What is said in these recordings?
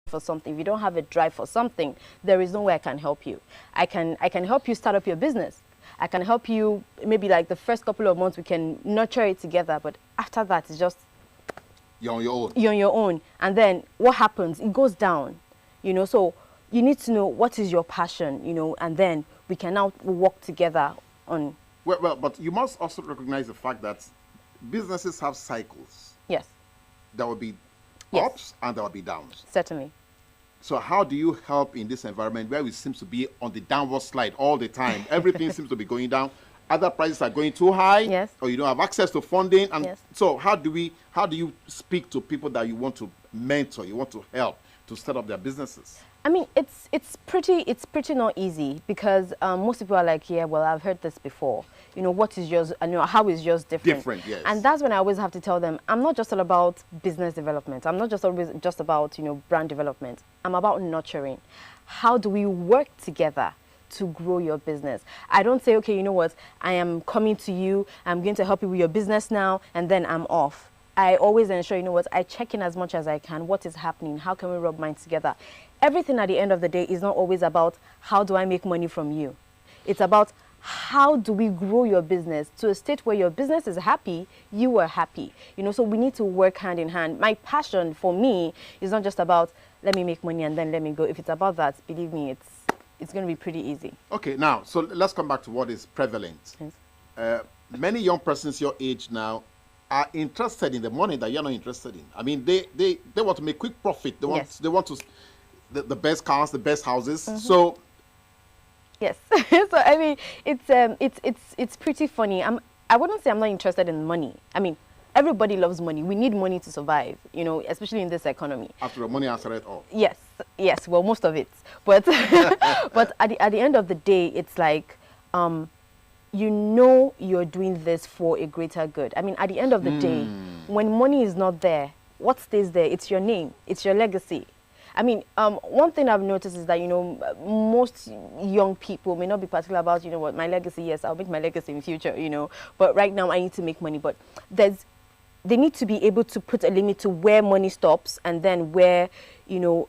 for something, if you don't have a drive for something, there is no way I can help you. I can help you start up your business. I can help you, maybe like the first couple of months we can nurture it together, but after that it's just you're on your own. You're on your own. And then what happens? It goes down, so you need to know what is your passion, and then we can now work together on. Well, but you must also recognize the fact that businesses have cycles. Yes. There will be yes. ups and there will be downs. Certainly. So how do you help in this environment where we seem to be on the downward slide all the time? Everything seems to be going down. Other prices are going too high. Yes. Or you don't have access to funding. And yes. so how do you speak to people that you want to mentor, you want to help to set up their businesses? I mean, it's pretty not easy, because most people are like, yeah, well, I've heard this before. What is yours? How is yours different? Different, yes. And that's when I always have to tell them, I'm not just all about business development. I'm not just always just about brand development. I'm about nurturing. How do we work together to grow your business? I don't say, okay, you know what? I am coming to you. I'm going to help you with your business now, and then I'm off. I always ensure, I check in as much as I can. What is happening? How can we rub minds together? Everything at the end of the day is not always about how do I make money from you. It's about how do we grow your business to a state where your business is happy, you are happy. So we need to work hand in hand. My passion for me is not just about let me make money and then let me go. If it's about that, believe me, it's going to be pretty easy. Okay, now, so let's come back to what is prevalent. Yes. Many young persons your age now are interested in the money that you're not interested in. I mean, they want to make quick profit. They want yes. they want to the best cars, the best houses. Mm-hmm. So yes. So I mean, it's pretty funny. I wouldn't say I'm not interested in money. I mean, everybody loves money. We need money to survive, especially in this economy. After the money answered it all. Yes. Well, most of it. But but at the end of the day, it's like you're doing this for a greater good. I mean, at the end of the day, when money is not there, what stays there? It's your name. It's your legacy. I mean, one thing I've noticed is that, most young people may not be particular about, what, my legacy. Yes, I'll make my legacy in future, But right now, I need to make money. But they need to be able to put a limit to where money stops, and then where, your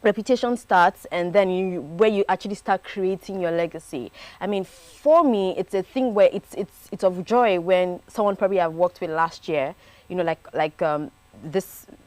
reputation starts, and then where you actually start creating your legacy. I mean, for me, it's a thing where it's of joy when someone probably I've worked with last year,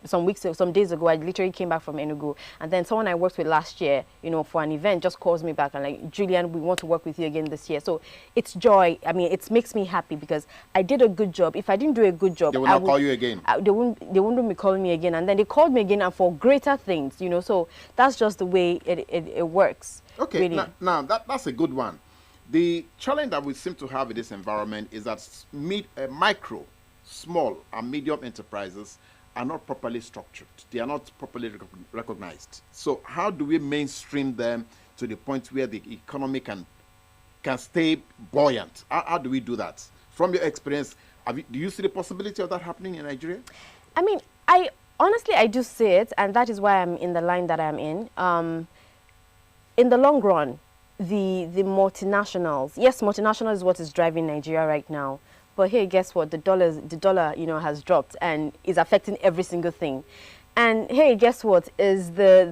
some days ago, I literally came back from Enugu, and then someone I worked with last year, for an event, just calls me back and like, Julian, we want to work with you again this year. So it's joy. I mean, it makes me happy because I did a good job. If I didn't do a good job, they will not call you again. They wouldn't be calling me again, and then they called me again and for greater things, So that's just the way it works. Okay, really. now that's a good one. The challenge that we seem to have in this environment is that micro, small, and medium enterprises are not properly structured. They are not properly recognized. So how do we mainstream them to the point where the economy can stay buoyant? How do we do that? From your experience, do you see the possibility of that happening in Nigeria? I mean, honestly, I do see it, and that is why I'm in the line that I'm in. In the long run, the multinationals, yes, multinationals is what is driving Nigeria right now. But hey, guess what? The dollar, has dropped and is affecting every single thing. And hey, guess what? Is the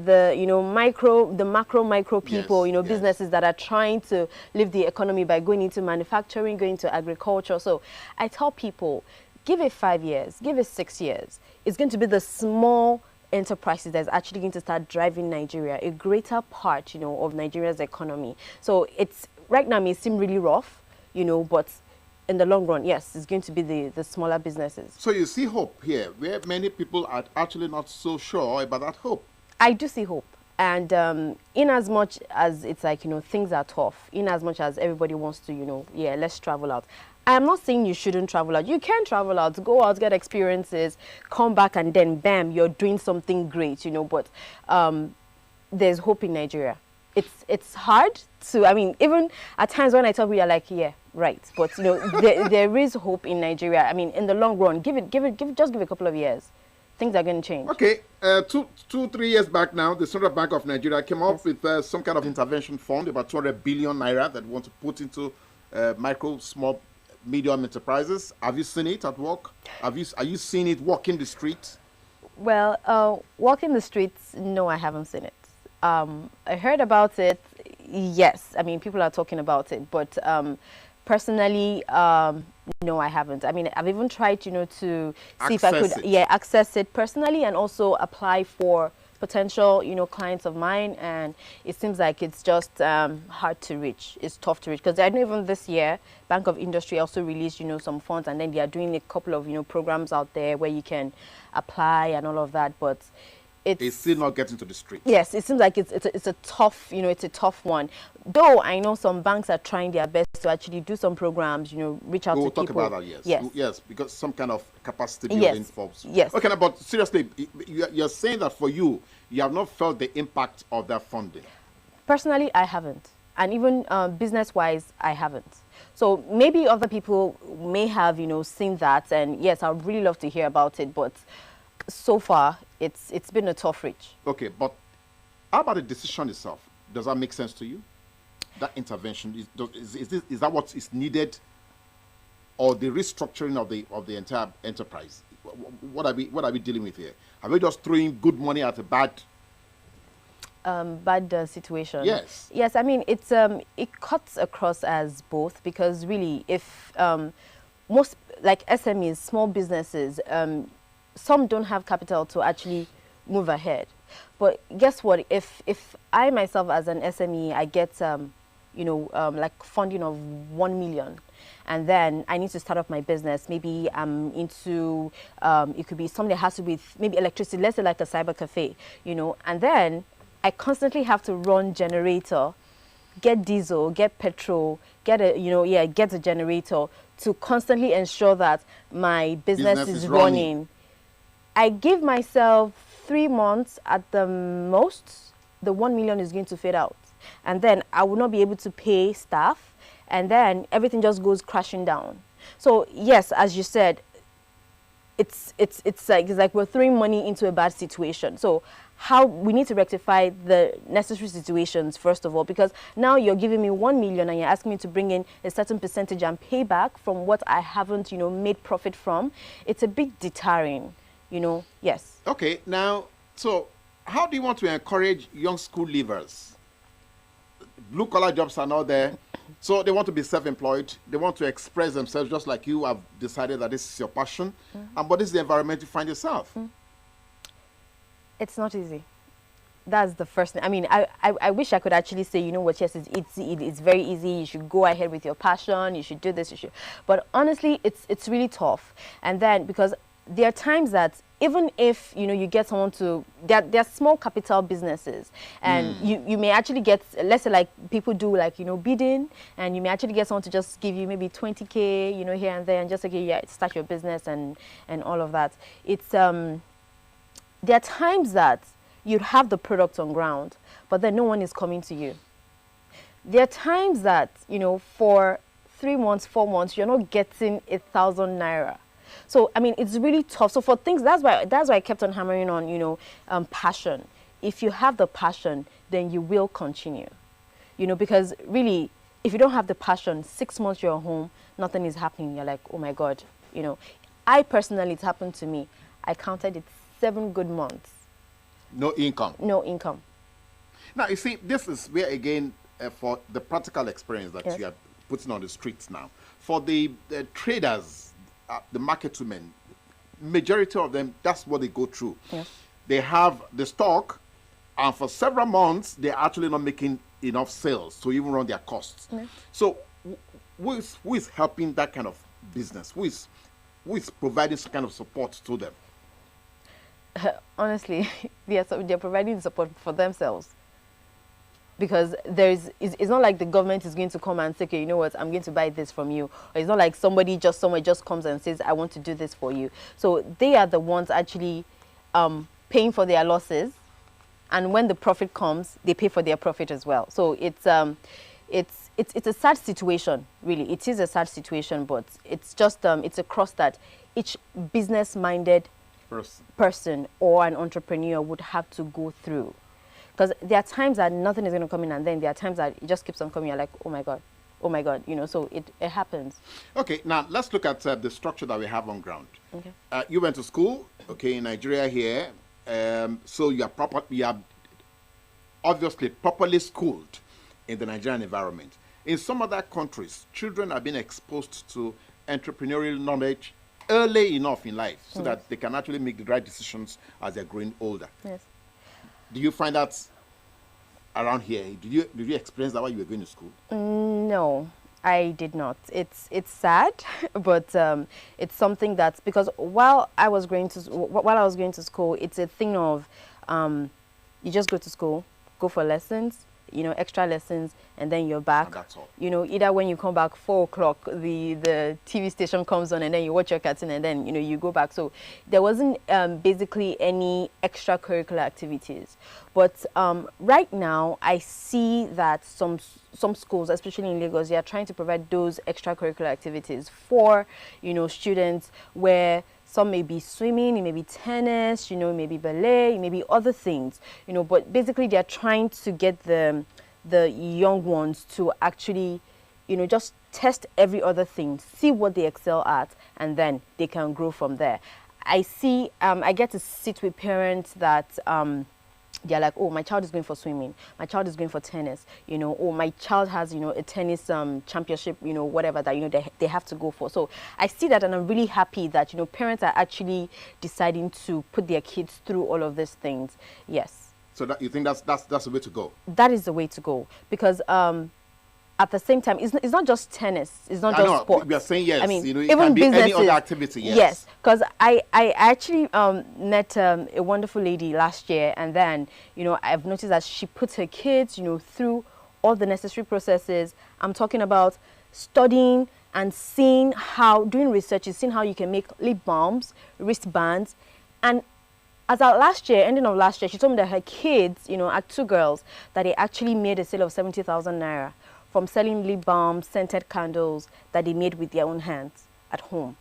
macro people, yes, businesses that are trying to lift the economy by going into manufacturing, going into agriculture. So I tell people, give it 5 years, give it 6 years. It's going to be the small enterprises that's actually going to start driving Nigeria, a greater part, of Nigeria's economy. So it's right now may seem really rough, but in the long run, yes, it's going to be the smaller businesses. So you see hope here, where many people are actually not so sure about that hope. I do see hope. And in as much as it's like, things are tough, in as much as everybody wants to, let's travel out. I'm not saying you shouldn't travel out. You can travel out, go out, get experiences, come back, and then, bam, you're doing something great, But there's hope in Nigeria. It's hard to, I mean, even at times when I tell people, you're like, yeah, right. But, there is hope in Nigeria. I mean, in the long run, just give a couple of years. Things are going to change. Okay, 3 years back now, the Central Bank of Nigeria came up with some kind of intervention fund, about 200 billion naira that we want to put into micro, small, medium enterprises. Have you seen it at work? Are you seeing it walking the street? Well, walking the streets, no, I haven't seen it. I heard about it, yes. I mean, people are talking about it, but personally, no, I haven't. I mean, I've even tried, to see if I could, Access it. yeah, access it personally and also apply for potential, clients of mine, and it seems like it's just hard to reach. It's tough to reach because I know even this year, Bank of Industry also released, some funds, and then they are doing a couple of, programs out there where you can apply and all of that, but It's still not getting to the street. yes, it seems like it's a tough, it's a tough one. Though I know some banks are trying their best to actually do some programs, reach out We'll to talk people. about that, yes. Yes. Yes, because some kind of capacity building Yes. folks. Yes. Okay, now, but seriously, you're saying that for you, you have not felt the impact of that funding. Personally, I haven't. And even business-wise, I haven't. So maybe other people may have, seen that. And yes, I would really love to hear about it. But so far, it's been a tough reach. Okay, but how about the decision itself? Does that make sense to you? That intervention, is that what is needed, or the restructuring of the entire enterprise? What are we dealing with here? Are we just throwing good money at a bad situation? Yes. Yes, I mean, it cuts across as both, because really, if most, like SMEs, small businesses, some don't have capital to actually move ahead. But guess what? If I myself as an SME, I get like funding of 1 million, and then I need to start off my business. Maybe I'm into it could be something that has to do with maybe electricity. Let's say like a cyber cafe, and then I constantly have to run generator, get diesel, get petrol, get a generator to constantly ensure that my business is running. I give myself 3 months at the most, the 1 million is going to fade out. And then I will not be able to pay staff, and then everything just goes crashing down. So yes, as you said, it's like we're throwing money into a bad situation. So how we need to rectify the necessary situations first of all, because now you're giving me 1 million and you're asking me to bring in a certain percentage and pay back from what I haven't, made profit from. It's a bit deterring, yes. Okay, now, so how do you want to encourage young school leavers? Blue-collar jobs are not there, so they want to be self-employed. They want to express themselves just like you have decided that this is your passion. And but this is the environment you find yourself. It's not easy. That's the first thing. I mean, I wish I could actually say, what, yes, it's very easy. You should go ahead with your passion. You should do this. You should. But honestly, it's really tough. And then because there are times that even if you get someone to, they're small capital businesses, and you may actually get, let's say like people do like bidding, and you may actually get someone to just give you maybe 20K here and there, and just okay, yeah, start your business and all of that. It's there are times that you'd have the product on ground, but then no one is coming to you. There are times that for 3 months, 4 months, you're not getting 1,000 naira. So I mean, it's really tough. So for things, that's why I kept on hammering on passion. If you have the passion, then you will continue. Because really, if you don't have the passion, 6 months you're home, nothing is happening. You're like, oh my God. I personally, it happened to me. I counted it 7 good months. No income. No income. Now you see, this is where again for the practical experience that Yes. you are putting on the streets now. For the traders, the market women, majority of them, that's what they go through. Yes. They have the stock, and for several months, they're actually not making enough sales to even run their costs. Yes. So who is helping that kind of business? Who is providing some kind of support to them? Honestly, they're providing the support for themselves. Because it's not like the government is going to come and say, okay, you know what, I'm going to buy this from you. Or it's not like somebody somewhere just comes and says, I want to do this for you. So they are the ones actually paying for their losses. And when the profit comes, they pay for their profit as well. So it's a sad situation, really. It is a sad situation, but it's just, it's a cross that each business-minded person or an entrepreneur would have to go through. Because there are times that nothing is going to come in, and then there are times that it just keeps on coming. You're like, oh my God. oh my God, so it happens. Okay, now let's look at the structure that we have on ground. Okay. You went to school, okay, in Nigeria here, so you are obviously properly schooled in the Nigerian environment. In some other countries, children are being exposed to entrepreneurial knowledge early enough in life so that they can actually make the right decisions as they're growing older. Yes. Do you find that around here? Did you experience that while you were going to school? No, I did not. It's sad, but it's something that's because while I was going to school, it's a thing of you just go to school, go for lessons, extra lessons, and then you're back. And that's all. Either when you come back 4 o'clock, the TV station comes on, and then you watch your cartoon, and then you go back. So there wasn't basically any extracurricular activities. But right now, I see that some schools, especially in Lagos, they are trying to provide those extracurricular activities for students where some may be swimming, it may be tennis, it may be ballet, it may be other things, but basically they're trying to get the young ones to actually, just test every other thing, see what they excel at, and then they can grow from there. I see, I get to sit with parents that they're like, oh, my child is going for swimming, my child is going for tennis, oh, my child has, a tennis championship, whatever that, they have to go for. So I see that, and I'm really happy that, parents are actually deciding to put their kids through all of these things. Yes. So that you think that's the way to go? That is the way to go, because at the same time, it's not just tennis. It's not just sports. We are saying yes. I mean, it even can be businesses, any other activity. Yes. Yes, because I actually met a wonderful lady last year, and then I've noticed that she puts her kids through all the necessary processes. I'm talking about studying and doing research, seeing how you can make lip balms, wristbands, and as of ending of last year, she told me that her kids, are 2 girls, that they actually made a sale of 70,000 naira from selling lip balms, scented candles that they made with their own hands at home.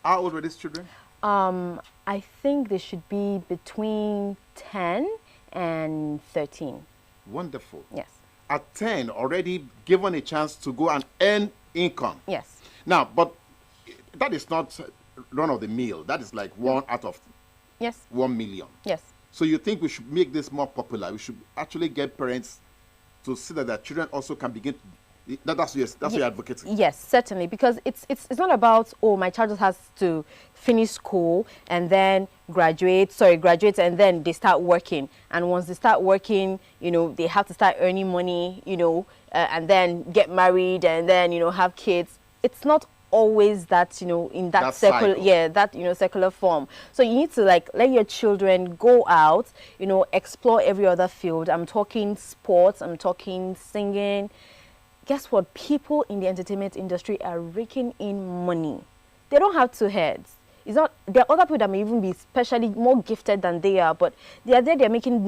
How old were these children? I think they should be between 10 and 13. Wonderful. Yes. At 10, already given a chance to go and earn income. Yes. Now, but that is not run of the mill. That is like 1 out of 1 million. Yes. So you think we should make this more popular? We should actually get parents to see that their children also can begin to, that's what you're advocating. Yes, certainly, because it's not about, oh, my child just has to finish school and then graduate, and then they start working. And once they start working, they have to start earning money, and then get married and then, have kids. It's not always that, in that circle, circular form. So you need to let your children go out, explore every other field. I'm talking sports, I'm talking singing. Guess what? People in the entertainment industry are raking in money. They don't have 2 heads. There are other people that may even be especially more gifted than they are, but they are there, they're making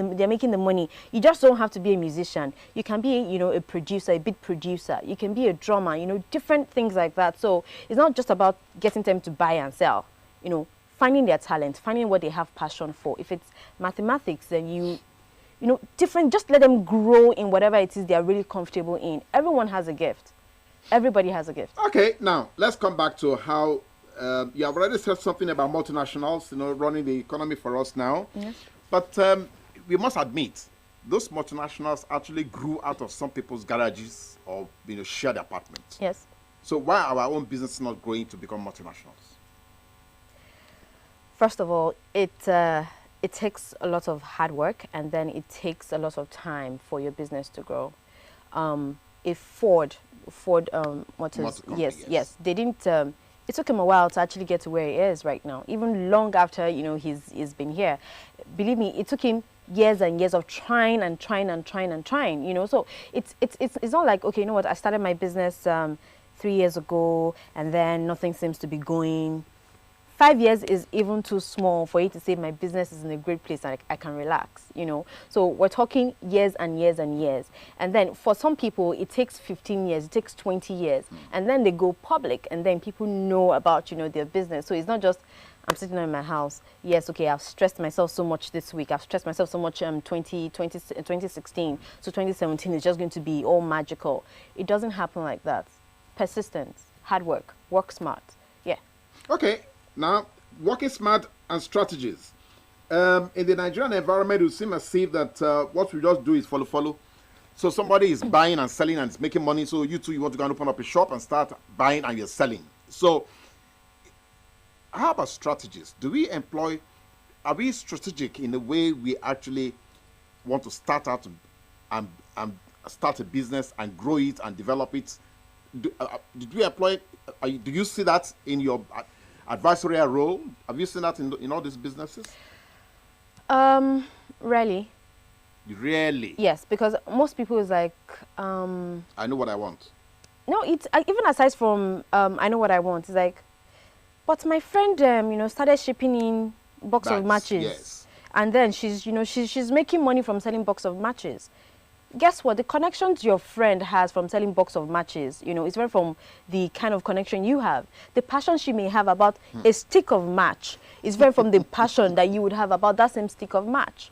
the money. You just don't have to be a musician. You can be, a producer, a beat producer. You can be a drummer, different things like that. So it's not just about getting them to buy and sell, finding their talent, finding what they have passion for. If it's mathematics, then different, just let them grow in whatever it is they're really comfortable in. Everyone has a gift. Everybody has a gift. Okay, now let's come back to how you have already said something about multinationals, running the economy for us now. Yes. But we must admit, those multinationals actually grew out of some people's garages or shared apartments. Yes. So why are our own business not growing to become multinationals? First of all, it takes a lot of hard work, and then it takes a lot of time for your business to grow. If Ford Motors, yes, they didn't. It took him a while to actually get to where he is right now. Even long after he's been here, believe me, it took him years and years of trying. So it's not like, okay, I started my business 3 years ago and then nothing seems to be going. 5 years is even too small for you to say my business is in a great place and I can relax, So we're talking years and years and years. And then for some people, it takes 15 years, it takes 20 years. And then they go public and then people know about, their business. So it's not just I'm sitting in my house. Yes, okay, I've stressed myself so much this week. I've stressed myself so much 2016. So 2017 is just going to be all magical. It doesn't happen like that. Persistence, hard work, work smart. Yeah. Okay, now working smart and strategies. In the Nigerian environment, it seems as if that what we just do is follow. So somebody is buying and selling and it's making money. So you too, you want to go and open up a shop and start buying and you're selling. So how about strategies? Are we strategic in the way we actually want to start out and start a business and grow it and develop it? Did we employ, do you see that in your advisory role? Have you seen that in all these businesses? Rarely. Really? Yes, because most people is like, I know what I want. no, it's even aside from I know what I want. It's like, but my friend, started shipping in box of Bags, matches, yes. and then she's making money from selling box of matches. Guess what? The connections your friend has from selling box of matches, it's very from the kind of connection you have. The passion she may have about a stick of match is very from the passion that you would have about that same stick of match.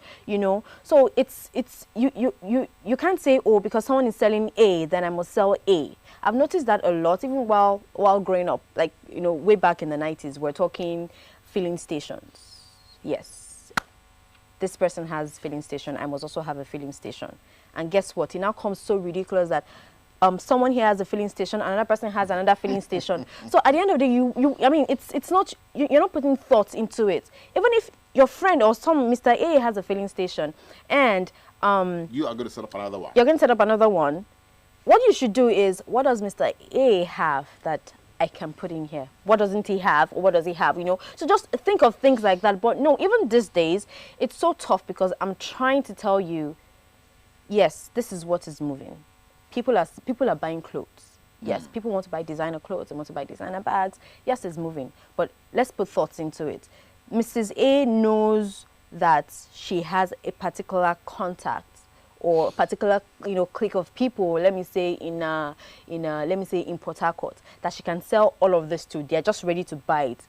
So it's you can't say, oh, because someone is selling A, then I must sell A. I've noticed that a lot, even while growing up, like way back in the 90s, we're talking filling stations. Yes, this person has filling station, I must also have a filling station. And guess what? It now comes so ridiculous that someone here has a filling station, another person has another filling station. So at the end of the day, it's not, you're not putting thoughts into it. Even if your friend or Mr. A has a filling station and you are going to set up another one. You're going to set up another one. What you should do is, what does Mr. A have that I can put in here? What doesn't he have, or what does he have, So just think of things like that. But no, even these days, it's so tough because I'm trying to tell you, yes, this is what is moving. People are buying clothes. Yes, people want to buy designer clothes. They want to buy designer bags. Yes, it's moving. But let's put thoughts into it. Mrs. A knows that she has a particular contact or a particular clique of people, let me say in Port Harcourt, that she can sell all of this to. They're just ready to buy it.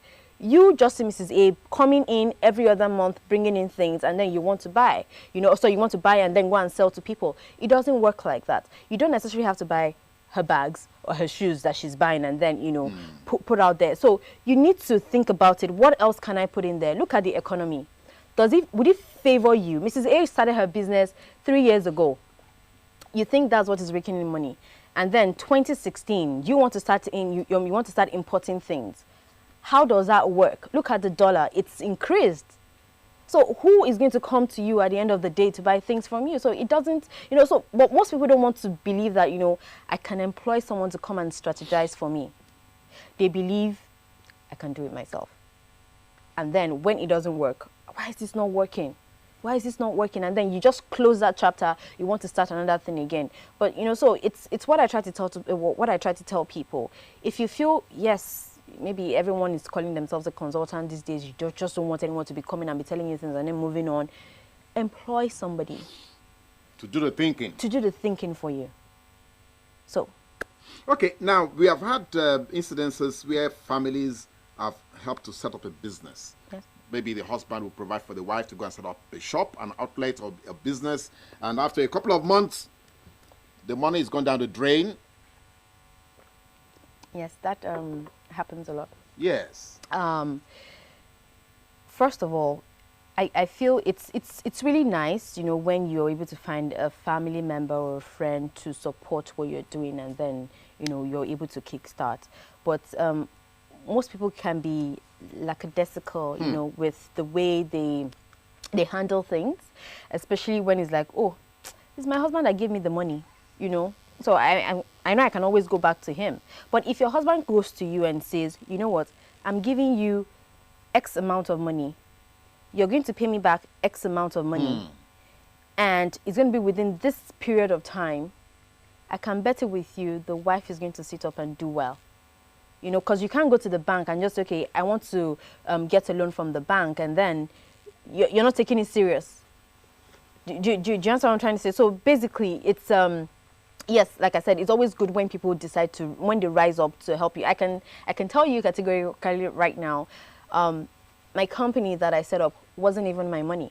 You just see Mrs. A coming in every other month, bringing in things, and then you want to buy. So you want to buy and then go and sell to people. It doesn't work like that. You don't necessarily have to buy her bags or her shoes that she's buying and then, put out there. So you need to think about it. What else can I put in there? Look at the economy. Would it favor you? Mrs. A started her business 3 years ago. You think that's what is raking in money. And then 2016, you want to start importing things. How does that work? Look at the dollar. It's increased. So who is going to come to you at the end of the day to buy things from you? So it doesn't, but most people don't want to believe that, I can employ someone to come and strategize for me. They believe I can do it myself. And then when it doesn't work, why is this not working? Why is this not working? And then you just close that chapter. You want to start another thing again. But so it's what I try to tell people. If you feel, yes, maybe everyone is calling themselves a consultant these days. You just don't want anyone to be coming and be telling you things and then moving on. Employ somebody to do the thinking. To do the thinking for you. So. Okay, now we have had incidences where families have helped to set up a business. Yes. Maybe the husband will provide for the wife to go and set up a shop, an outlet, or a business. And after a couple of months, the money is gone down the drain. Yes, that happens a lot. Yes. First of all, I feel it's really nice, when you're able to find a family member or a friend to support what you're doing, and then you're able to kickstart. But most people can be lackadaisical, with the way they handle things, especially when it's like, oh, it's my husband that gave me the money, So I know I can always go back to him. But if your husband goes to you and says, you know what, I'm giving you X amount of money, you're going to pay me back X amount of money, and it's going to be within this period of time, I can bet it with you the wife is going to sit up and do well. Because you can't go to the bank and just, okay, I want to get a loan from the bank, and then you're not taking it serious. Do you understand what I'm trying to say? So basically, it's, yes, like I said, it's always good when people decide when they rise up to help you. I can tell you categorically right now, my company that I set up wasn't even my money.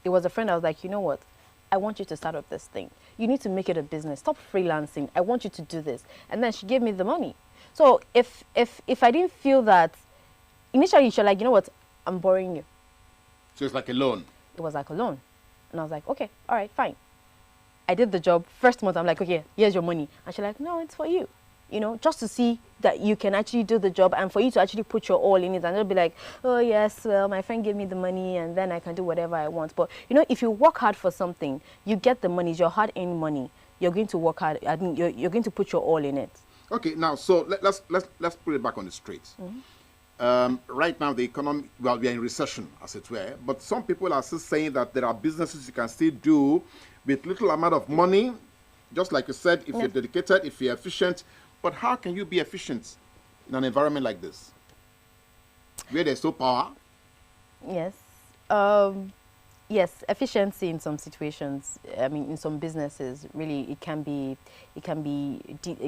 It was a friend. I was like, you know what? I want you to start up this thing. You need to make it a business. Stop freelancing. I want you to do this. And then she gave me the money. So if I didn't feel that, initially she was like, you know what? I'm borrowing you. So it's like a loan. It was like a loan. And I was like, okay, all right, fine. I did the job. First month, I'm like, okay, here's your money. And she's like, no, it's for you. You know, just to see that you can actually do the job and for you to actually put your all in it, and they'll be like, oh yes, well, my friend gave me the money and then I can do whatever I want. But you know, if you work hard for something, you get the money. It's your hard-earned money. You're going to work hard. I mean, you're going to put your all in it. Okay, now so let's put it back on the streets. Right now, the economy, well, we are in recession, as it were. But some people are still saying that there are businesses you can still do with little amount of money, just like you said, if you're dedicated, if you're efficient. But how can you be efficient in an environment like this, where there's no power? Yes. Yes, efficiency in some situations. I mean, in some businesses, really, it can be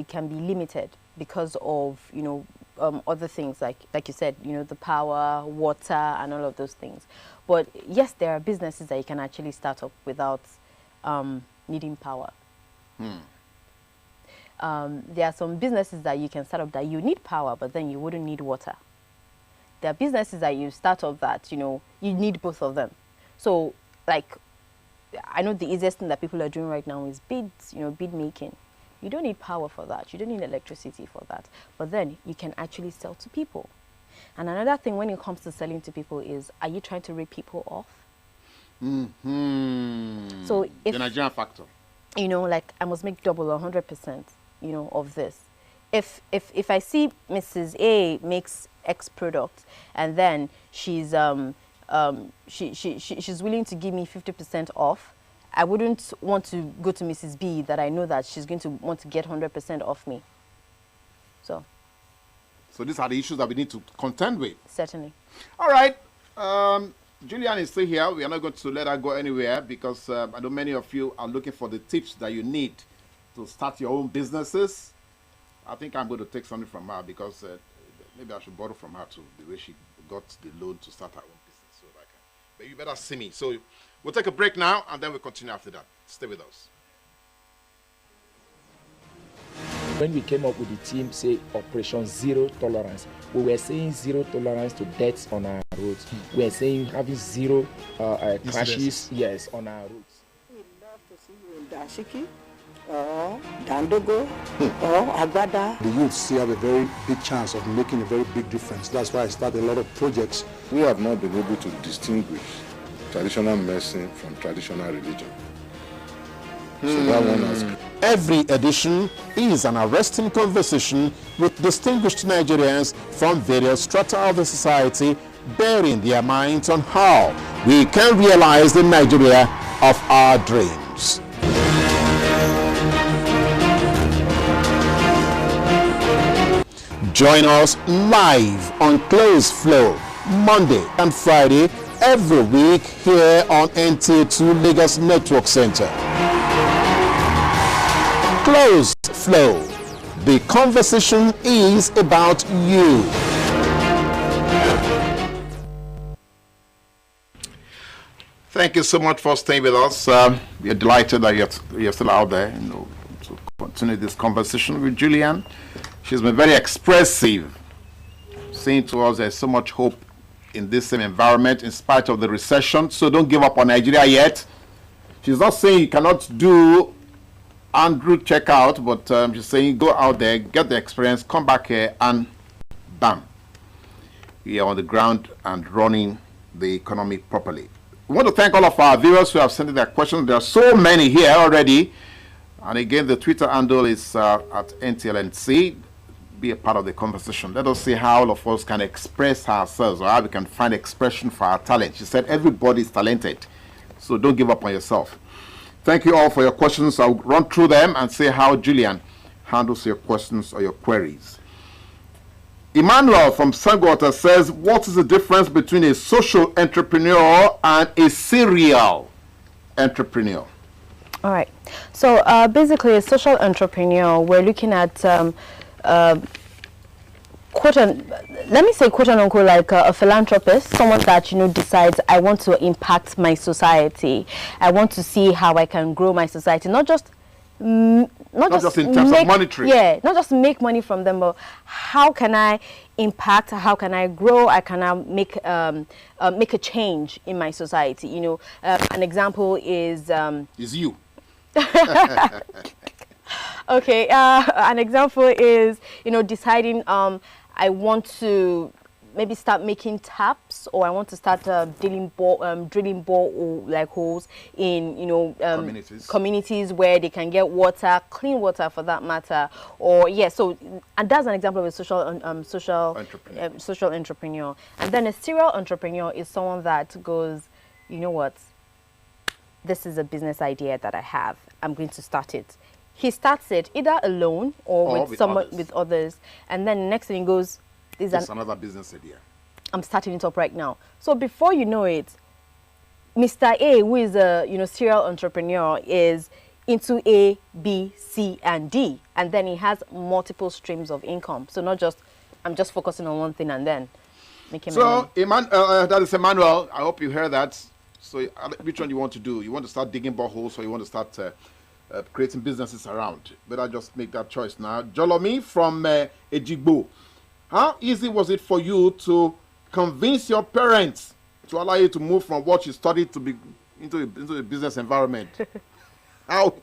limited because of, you know, other things like you said, you know, the power, water, and all of those things. But yes, there are businesses that you can actually start up without needing power. There are some businesses that you can start up that you need power, but then you wouldn't need water. There are businesses that you start up that, you know, you need both of them. So, like, I know the easiest thing that people are doing right now is bids, you know, bid making. You don't need power for that. You don't need electricity for that. But then you can actually sell to people. And another thing when it comes to selling to people is, are you trying to rip people off? So if, the Nigerian factor. You know, like, I must make double or 100%, you know, of this. If I see Mrs. A makes X product and then she's she's willing to give me 50% off, I wouldn't want to go to Mrs. B that I know that she's going to want to get 100% off me. So these are the issues that we need to contend with. Certainly. All right. Julian is still here. We are not going to let her go anywhere because I know many of you are looking for the tips that you need to start your own businesses. I think I'm going to take something from her because maybe I should borrow from her too, the way she got the loan to start her own business. So but you better see me. So we'll take a break now and then we'll continue after that. Stay with us. When we came up with the team, say Operation Zero Tolerance, we were saying zero tolerance to deaths on our roads. We were saying having zero crashes, yes, on our roads. We'd love to see you in Dashiki or Dandogo or Agbada. The youth still have a very big chance of making a very big difference. That's why I started a lot of projects. We have not been able to distinguish traditional medicine from traditional religion. So that one has... Every edition is an arresting conversation with distinguished Nigerians from various strata of the society, bearing their minds on how we can realize the Nigeria of our dreams. Join us live on Close Flow, Monday and Friday, every week here on NTA2 Lagos Network Center. Close Flow. The conversation is about you. Thank you so much for staying with us. We are delighted that you're still out there, you know, to continue this conversation with Julian. She's been very expressive, saying to us there's so much hope in this same environment in spite of the recession. So don't give up on Nigeria yet. She's not saying you cannot do Andrew checkout, but she's saying go out there, get the experience, come back here, and bam, we are on the ground and running the economy properly. We want to thank all of our viewers who have sent in their questions. There are so many here already. And again, the Twitter handle is at NTLNC. Be a part of the conversation. Let us see how all of us can express ourselves, or how we can find expression for our talent. She said everybody is talented, so don't give up on yourself. Thank you all for your questions. I'll run through them and see how Julian handles your questions or your queries. Emmanuel from Sangwater says, what is the difference between a social entrepreneur and a serial entrepreneur? All right. So basically, a social entrepreneur, we're looking at let me say quote unquote like a philanthropist, someone that decides I want to impact my society. I want to see how I can grow my society, not just in terms of monetary. Yeah, not just make money from them, but how can I impact? How can I grow? I can make a change in my society. An example is you. Okay, an example is deciding I want to maybe start making taps, or I want to start drilling bore like holes in communities where they can get water, clean water for that matter. Or so and that's an example of a social entrepreneur. And then a serial entrepreneur is someone that goes, you know what, this is a business idea that I have, I'm going to start it. He starts it either alone or with others, and then the next thing he goes, it's another business idea. I'm starting it up right now. So before you know it, Mr. A, who is a serial entrepreneur, is into A, B, C, and D, and then he has multiple streams of income. So not just I'm just focusing on one thing and then making money. So that is Emmanuel. I hope you heard that. So which one you want to do? You want to start digging boreholes, or you want to start creating businesses around? Better just make that choice now. Jolomi from Ejigbo. How easy was it for you to convince your parents to allow you to move from what you studied to be into a business environment? How